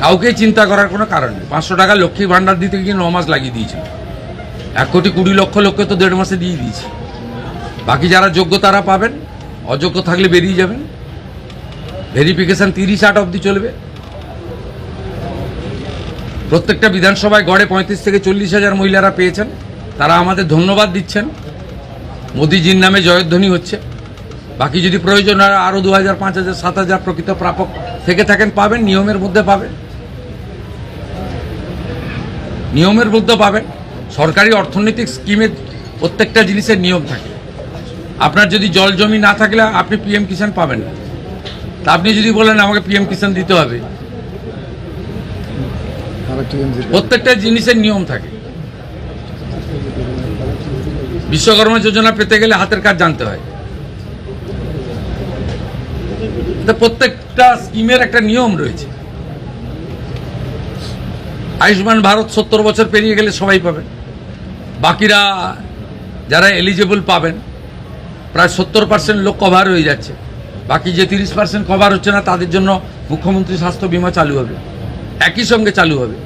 কাউকেই চিন্তা করার কোনো কারণ নেই। 500 টাকা লক্ষ্মী ভাণ্ডার দিতে গিয়ে 9 মাস লাগিয়ে দিয়েছিল। 1,20,00,000 লোককে তো 1.5 মাসে দিয়ে দিয়েছে। বাকি যারা যোগ্য তারা পাবেন, অযোগ্য থাকলে বেরিয়ে যাবেন। ভেরিফিকেশন 30-8 অবধি চলবে। প্রত্যেকটা বিধানসভায় গড়ে 35 থেকে 40,000 মহিলারা পেয়েছেন। তারা আমাদের ধন্যবাদ দিচ্ছেন। মোদিজির নামে জয়ধ্বনি হচ্ছে। বাকি যদি প্রয়োজন হয় আরও 2,000, 5,000, 7,000 প্রকৃত প্রাপক থেকে থাকেন পাবেন, নিয়মের মধ্যে পাবেন। নিয়মের মধ্যে পাবেন। সরকারি অর্থনৈতিক স্কিমের প্রত্যেকটা জিনিসের নিয়ম থাকে। আপনার যদি জল জমি না থাকলে আপনি পিএম কিষাণ পাবেন না। তা আপনি যদি বলেন আমাকে পিএম কিষাণ দিতে হবে, প্রত্যেকটা জিনিসের নিয়ম থাকে। বিশ্বকর্মা যোজনা পেতে গেলে হাতের কাজ জানতে হয়। প্রত্যেকটা স্কিমের একটা নিয়ম রয়েছে। আয়ুষ্মান ভারত 70 বছর পেরিয়ে গেলে সবাই পাবেন। বাকিরা যারা এলিজিবল পাবেন, প্রায় 70% লোক কভার হয়ে যাচ্ছে। বাকি যে 30% কভার হচ্ছে না তাদের জন্য মুখ্যমন্ত্রী স্বাস্থ্য বীমা চালু হবে, একই সঙ্গে চালু হবে।